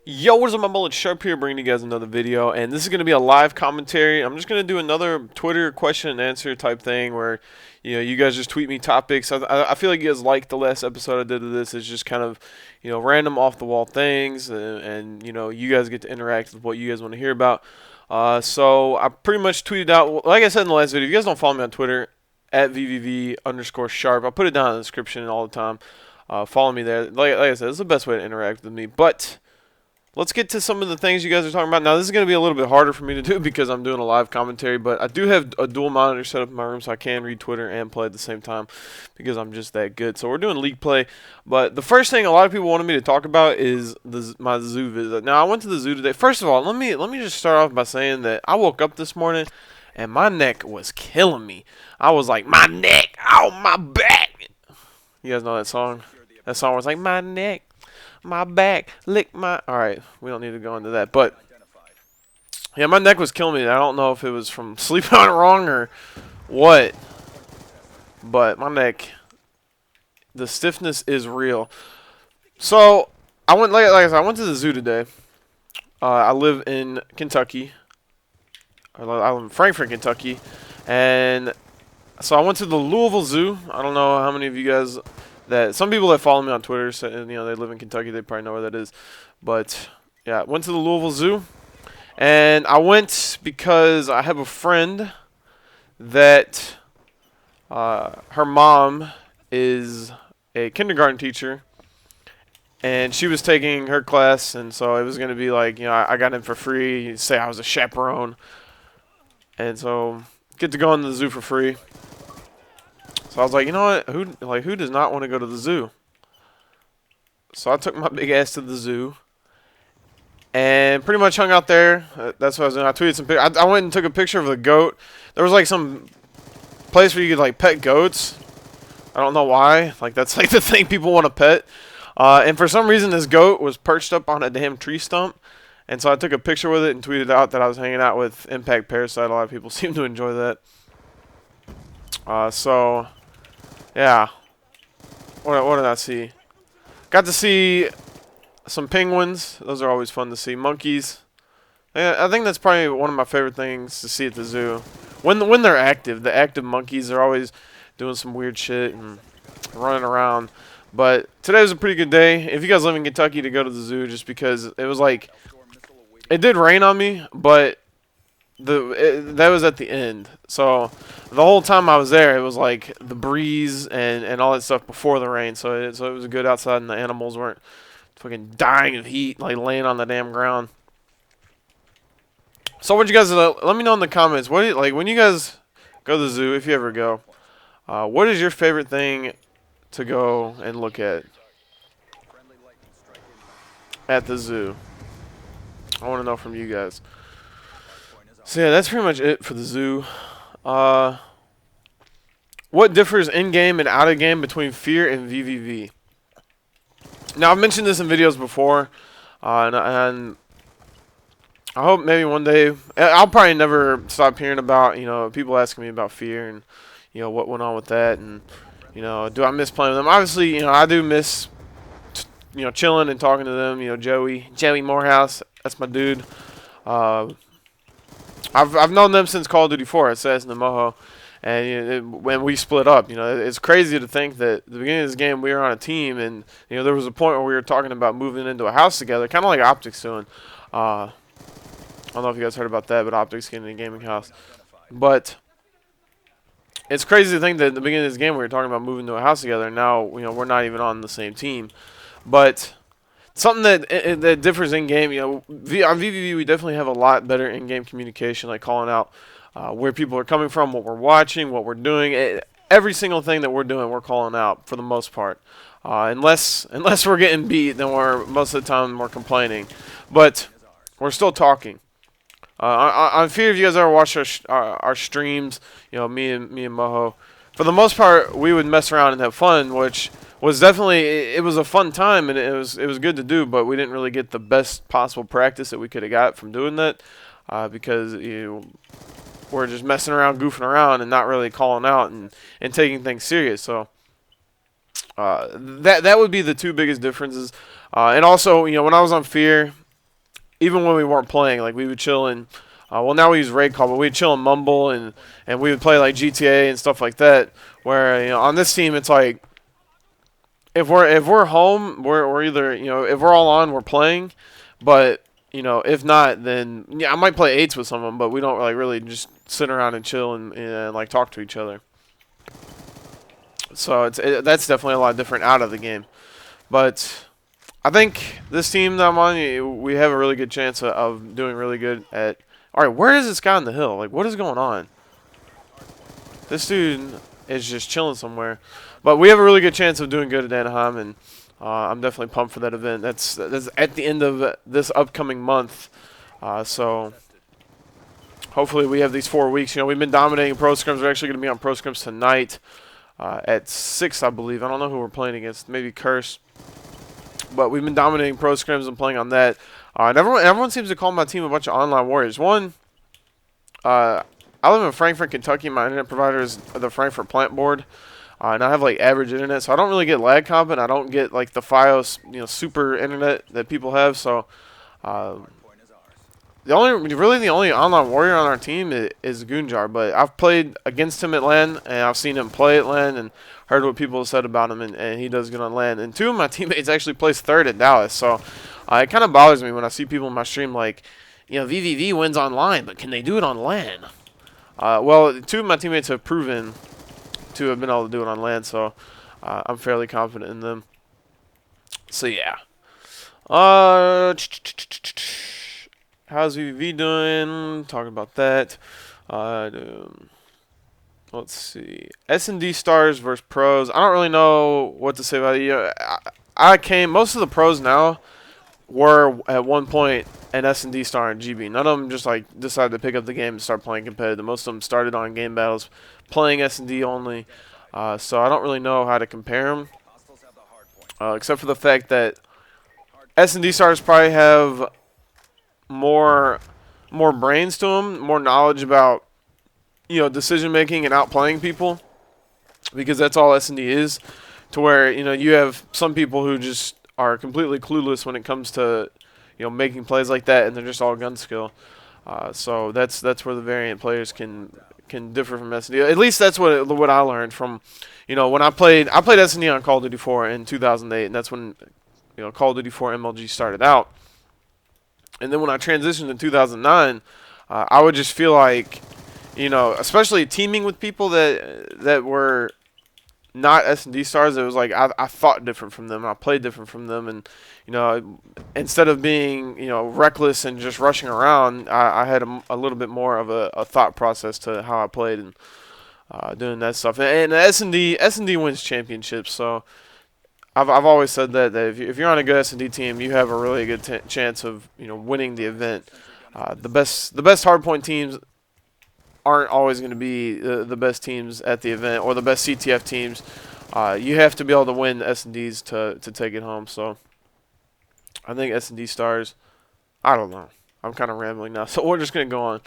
Yo, what is up, my bullet Sharp here, bringing you guys another video, and this is going to be a live commentary. I'm just going to do another Twitter question and answer type thing where, you guys just tweet me topics. I feel like you guys liked the last episode I did of this. It's just kind of, random off the wall things, and you guys get to interact with what you guys want to hear about. So I pretty much tweeted out, like I said in the last video, if you guys don't follow me on Twitter, at @VVV_sharp, I'll put it down in the description all the time. Follow me there. Like I said, it's the best way to interact with me, but let's get to some of the things you guys are talking about. Now, this is going to be a little bit harder for me to do because I'm doing a live commentary, but I do have a dual monitor set up in my room so I can read Twitter and play at the same time because I'm just that good. So we're doing league play, but the first thing a lot of people wanted me to talk about is my zoo visit. Now, I went to the zoo today. First of all, let me just start off by saying that I woke up this morning and my neck was killing me. I was like, my neck, oh, my back. You guys know that song? That song was like, my neck, my back, lick my... Alright, we don't need to go into that, but... yeah, my neck was killing me. I don't know if it was from sleeping on it wrong or what, but my neck, the stiffness is real. So, I went, like I said, I went to the zoo today. I live in Kentucky. I live in Frankfort, Kentucky, and so I went to the Louisville Zoo. I don't know how many of you guys... some people that follow me on Twitter, so, they live in Kentucky, they probably know where that is. But yeah, went to the Louisville Zoo, and I went because I have a friend that her mom is a kindergarten teacher, and she was taking her class, and so it was going to be like, I got in for free. Say I was a chaperone, and so get to go into the zoo for free. So I was like, you know what? Who does not want to go to the zoo? So I took my big ass to the zoo and pretty much hung out there. That's what I was doing. I tweeted some pictures. I went and took a picture of a goat. There was like some place where you could like pet goats. I don't know why. Like that's like the thing people want to pet. And for some reason, this goat was perched up on a damn tree stump. And so I took a picture with it and tweeted out that I was hanging out with Impact Parasite. A lot of people seem to enjoy that. So... yeah. What did I see? Got to see some penguins. Those are always fun to see. Monkeys. Yeah, I think that's probably one of my favorite things to see at the zoo. When they're active, the active monkeys are always doing some weird shit and running around. But today was a pretty good day. If you guys live in Kentucky, to go to the zoo, just because it was like, it did rain on me, but that was at the end. So the whole time I was there, it was like the breeze and all that stuff before the rain. So it was good outside, and the animals weren't fucking dying of heat, like laying on the damn ground. So what you guys let me know in the comments. What like when you guys go to the zoo, if you ever go, what is your favorite thing to go and look at the zoo? I want to know from you guys. So yeah, that's pretty much it for the zoo. What differs in-game and out-of-game between Fear and VVV? Now, I've mentioned this in videos before, and I hope maybe one day, I'll probably never stop hearing about, people asking me about Fear and, what went on with that, and, do I miss playing with them? Obviously, I do miss, chilling and talking to them, Joey Morehouse, that's my dude. I've known them since Call of Duty 4 at Assassin and Moho, and when we split up, it's crazy to think that at the beginning of this game we were on a team, and there was a point where we were talking about moving into a house together, kind of like Optics doing. I don't know if you guys heard about that, but Optics getting a gaming house. But it's crazy to think that at the beginning of this game we were talking about moving to a house together, and now we're not even on the same team. But something that differs in game, on VVV we definitely have a lot better in-game communication, like calling out where people are coming from, what we're watching, what we're doing. Every single thing that we're doing, we're calling out for the most part. Unless we're getting beat, then most of the time we're complaining, but we're still talking. On Fear, if you guys ever watch our streams, me and Moho, for the most part we would mess around and have fun, which was definitely, it was a fun time, and it was good to do, but we didn't really get the best possible practice that we could have got from doing that, because we're just messing around, goofing around, and not really calling out and taking things serious. So that would be the two biggest differences. And also, when I was on Fear, even when we weren't playing, like we would chill and well, now we use raid call, but we'd chill and mumble, and we would play like GTA and stuff like that. Where on this team, it's like if we're home, we're either if we're all on, we're playing, but if not, then yeah, I might play eights with someone, but we don't like really just sit around and chill and like talk to each other. So that's definitely a lot different out of the game. But I think this team that I'm on, we have a really good chance of doing really good at. All right, where is this guy on the hill? Like, what is going on? This dude is just chilling somewhere. But we have a really good chance of doing good at Anaheim, and I'm definitely pumped for that event. That's at the end of this upcoming month. So hopefully we have these 4 weeks. We've been dominating pro scrims. We're actually going to be on pro scrims tonight at 6, I believe. I don't know who we're playing against. Maybe Curse. But we've been dominating pro scrims and playing on that. And everyone seems to call my team a bunch of online warriors. One, I live in Frankfort, Kentucky. My internet provider is the Frankfurt Plant Board. And I have like average internet, so I don't really get lag comp, and I don't get like the FiOS, super internet that people have. So the only online warrior on our team is Goonjar. But I've played against him at LAN, and I've seen him play at LAN, and heard what people have said about him, and he does good on LAN. And 2 of my teammates actually placed 3rd at Dallas, so it kind of bothers me when I see people in my stream like, VVV wins online, but can they do it on LAN? Well, 2 of my teammates have proven to have been able to do it on LAN, so I'm fairly confident in them. So yeah. How's VVV doing? Talking about that. Let's see. S&D stars versus pros. I don't really know what to say about it. Most of the pros now were at one point an S&D star in GB. None of them just like decided to pick up the game and start playing competitive. Most of them started on game battles playing S&D only. So I don't really know how to compare them. Except for the fact that S&D stars probably have more brains to them, more knowledge about decision making and outplaying people, because that's all S&D is. To where you have some people who just are completely clueless when it comes to making plays like that, and they're just all gun skill. So that's where the variant players can differ from S&D. At least that's what I learned from when I played S&D on Call of Duty 4 in 2008, and that's when Call of Duty 4 MLG started out. And then when I transitioned in 2009, I would just feel like, especially teaming with people that were not S&D stars, it was like I thought different from them. I played different from them. And, instead of being, reckless and just rushing around, I had a little bit more of a thought process to how I played and doing that stuff. And S&D wins championships, so I've always said that if you're on a good S&D team, you have a really good chance of winning the event. The best hardpoint teams aren't always going to be the best teams at the event, or the best CTF teams. You have to be able to win S&Ds to take it home. So I think S&D stars. I don't know. I'm kind of rambling now, so we're just going to go on.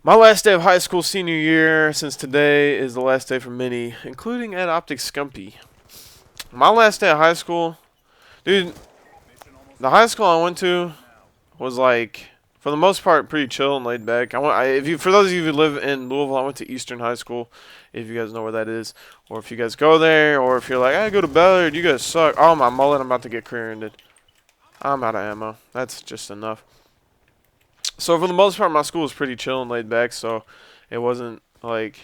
My last day of high school senior year, since today is the last day for many, including Ed Optics Scumpy. My last day of high school, dude, the high school I went to was like, for the most part, pretty chill and laid back. For those of you who live in Louisville, I went to Eastern High School, if you guys know where that is, or if you guys go there, or if you're like, I go to Ballard, you guys suck. Oh, my mullet, I'm about to get career-ended. I'm out of ammo. That's just enough. So for the most part, my school was pretty chill and laid back, so it wasn't like,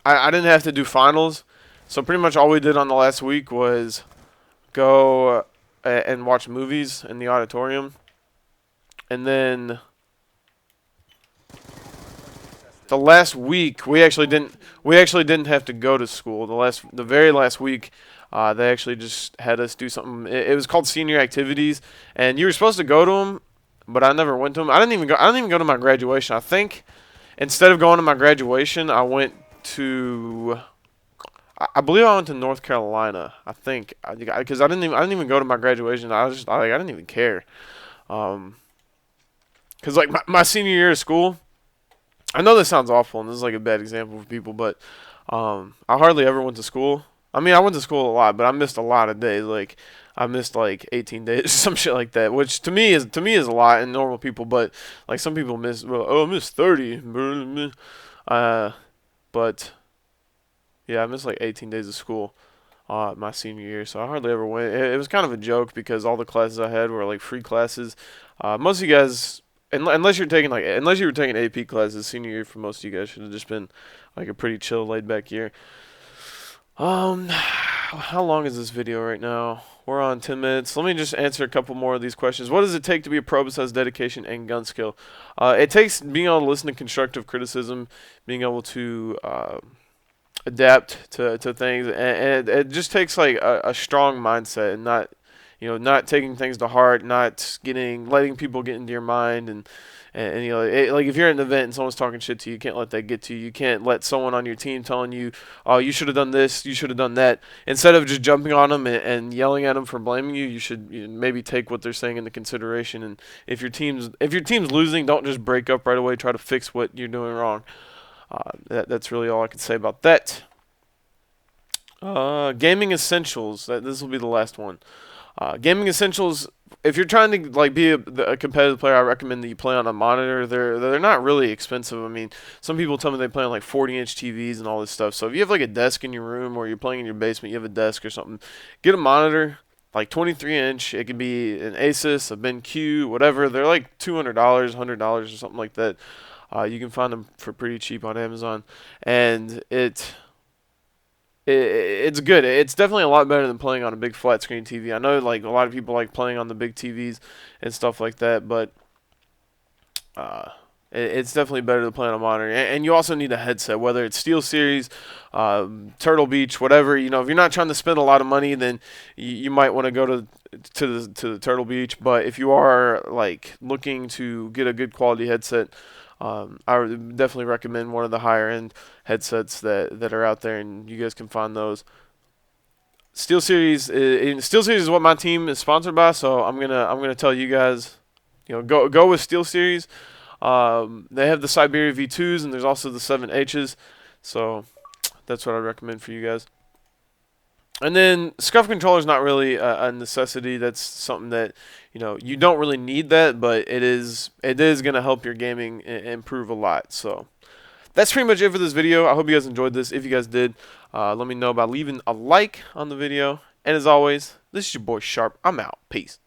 I didn't have to do finals. So pretty much all we did on the last week was go and watch movies in the auditorium. And then the last week we actually didn't have to go to school. The very last week they actually just had us do something. It was called senior activities, and you were supposed to go to them, but I never went to them. I didn't even go to my graduation. I think instead of going to my graduation, I went to, I believe I went to North Carolina. I think because I didn't even go to my graduation. I didn't even care. Because like my senior year of school, I know this sounds awful and this is like a bad example for people, but I hardly ever went to school. I mean, I went to school a lot, but I missed a lot of days. Like I missed like 18 days, some shit like that, which to me is a lot in normal people. But like some people miss, well, oh, I missed 30. But yeah, I missed like 18 days of school my senior year, so I hardly ever went. It was kind of a joke because all the classes I had were like free classes. Most of you guys, unless unless you were taking AP classes, senior year for most of you guys should have just been like a pretty chill, laid back year. How long is this video right now? We're on 10 minutes. Let me just answer a couple more of these questions. What does it take to be a pro besides dedication and gun skill? It takes being able to listen to constructive criticism, being able to adapt to things, and it just takes like a strong mindset and not taking things to heart, not letting people get into your mind, and like if you're at an event and someone's talking shit to you, you can't let that get to you. You can't let someone on your team telling you, oh, you should have done this, you should have done that. Instead of just jumping on them and yelling at them for blaming you, you should maybe take what they're saying into consideration. And if your team's losing, don't just break up right away. Try to fix what you're doing wrong. That's really all I can say about that. Gaming essentials. This will be the last one. Gaming essentials. If you're trying to like be a competitive player, I recommend that you play on a monitor. They're not really expensive. I mean, some people tell me they play on like 40-inch TVs and all this stuff. So if you have like a desk in your room or you're playing in your basement, you have a desk or something, get a monitor. Like 23-inch. It could be an Asus, a BenQ, whatever. They're like $200, $100 or something like that. You can find them for pretty cheap on Amazon, and it's good. It's definitely a lot better than playing on a big flat screen TV. I know like a lot of people like playing on the big TVs and stuff like that, but it's definitely better to play on a monitor. And you also need a headset, whether it's SteelSeries, Turtle Beach, whatever. If you're not trying to spend a lot of money, then you might want to go to the Turtle Beach. But if you are like looking to get a good quality headset, I would definitely recommend one of the higher end headsets that are out there, and you guys can find those. SteelSeries is what my team is sponsored by, so I'm gonna tell you guys, go with SteelSeries. They have the Siberia V2s, and there's also the 7Hs, so that's what I recommend for you guys. And then SCUF controller is not really a necessity. That's something that you don't really need that, but it is going to help your gaming improve a lot. So that's pretty much it for this video. I hope you guys enjoyed this. If you guys did, let me know by leaving a like on the video. And as always, this is your boy Sharp. I'm out. Peace.